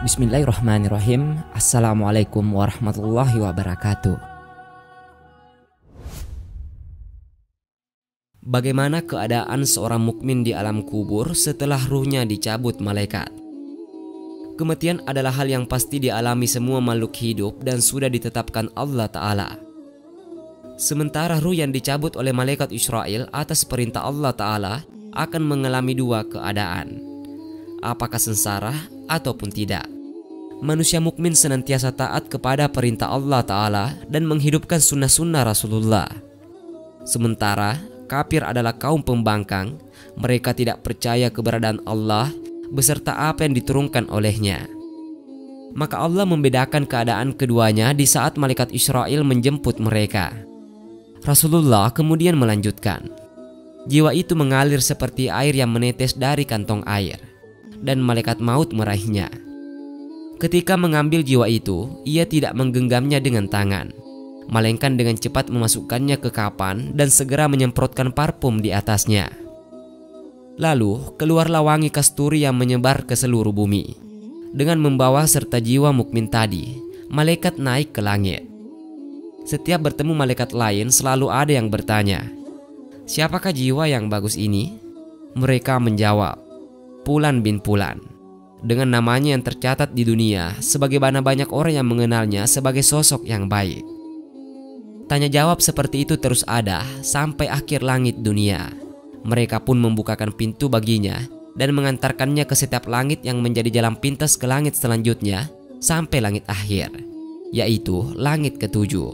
Bismillahirrahmanirrahim. Assalamualaikum warahmatullahi wabarakatuh. Bagaimana keadaan seorang mukmin di alam kubur setelah ruhnya dicabut malaikat? Kematian adalah hal yang pasti dialami semua makhluk hidup dan sudah ditetapkan Allah Ta'ala. Sementara ruh yang dicabut oleh malaikat Israel atas perintah Allah Ta'ala akan mengalami dua keadaan, apakah sengsara ataupun tidak. Manusia mukmin senantiasa taat kepada perintah Allah Ta'ala dan menghidupkan sunnah-sunnah Rasulullah. Sementara kafir adalah kaum pembangkang, mereka tidak percaya keberadaan Allah beserta apa yang diturunkan olehnya. Maka Allah membedakan keadaan keduanya di saat malaikat Israel menjemput mereka. Rasulullah kemudian melanjutkan, jiwa itu mengalir seperti air yang menetes dari kantong air, dan malaikat maut meraihnya. Ketika mengambil jiwa itu, ia tidak menggenggamnya dengan tangan, melainkan dengan cepat memasukkannya ke kapan dan segera menyemprotkan parfum di atasnya. Lalu keluarlah wangi kasturi yang menyebar ke seluruh bumi. Dengan membawa serta jiwa mukmin tadi, malaikat naik ke langit. Setiap bertemu malaikat lain selalu ada yang bertanya, "Siapakah jiwa yang bagus ini?" Mereka menjawab, "Fulan bin Fulan." Dengan namanya yang tercatat di dunia, sebagaimana banyak orang yang mengenalnya sebagai sosok yang baik. Tanya jawab seperti itu terus ada sampai akhir langit dunia. Mereka pun membukakan pintu baginya dan mengantarkannya ke setiap langit yang menjadi jalan pintas ke langit selanjutnya sampai langit akhir, yaitu langit ketujuh.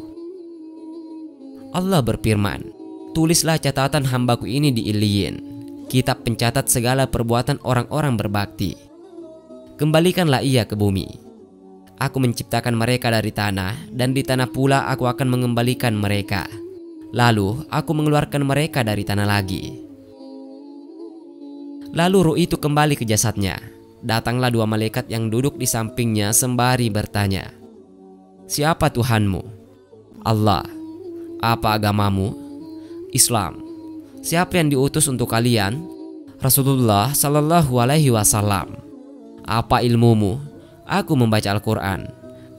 Allah berfirman, "Tulislah catatan hambaku ini di Iliyin, kitab pencatat segala perbuatan orang-orang berbakti. Kembalikanlah ia ke bumi. Aku menciptakan mereka dari tanah, dan di tanah pula aku akan mengembalikan mereka. Lalu aku mengeluarkan mereka dari tanah lagi." Lalu ruh itu kembali ke jasadnya. Datanglah dua malaikat yang duduk di sampingnya sembari bertanya, "Siapa Tuhanmu?" "Allah." "Apa agamamu?" "Islam." "Siapa yang diutus untuk kalian?" "Rasulullah Sallallahu Alaihi Wasallam." "Apa ilmumu?" "Aku membaca Al-Quran.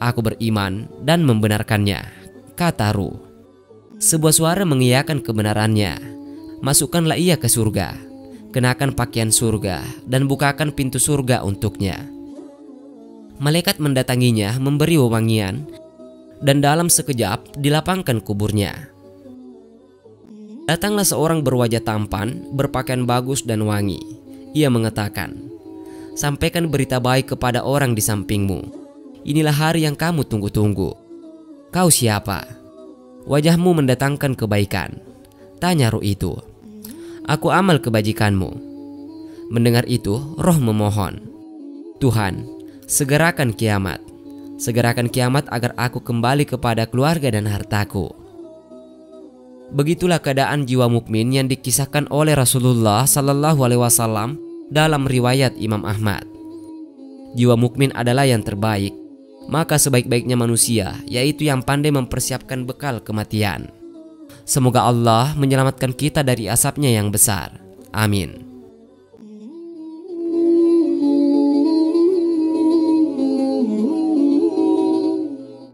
Aku beriman dan membenarkannya," kata ruh. Sebuah suara mengiyakan kebenarannya. "Masukkanlah ia ke surga, kenakan pakaian surga, dan bukakan pintu surga untuknya." Malaikat mendatanginya memberi wewangian, dan dalam sekejap dilapangkan kuburnya. Datanglah seorang berwajah tampan, berpakaian bagus dan wangi. Ia mengatakan, "Sampaikan berita baik kepada orang di sampingmu. Inilah hari yang kamu tunggu-tunggu." "Kau siapa?" "Wajahmu mendatangkan kebaikan." Tanya ruh itu. "Aku amal kebajikanmu." Mendengar itu, roh memohon, "Tuhan, segerakan kiamat. Segerakan kiamat agar aku kembali kepada keluarga dan hartaku." Begitulah keadaan jiwa mukmin yang dikisahkan oleh Rasulullah Sallallahu Alaihi Wasallam dalam riwayat Imam Ahmad. Jiwa mukmin adalah yang terbaik, maka sebaik-baiknya manusia yaitu yang pandai mempersiapkan bekal kematian. Semoga Allah menyelamatkan kita dari asapnya yang besar. Amin.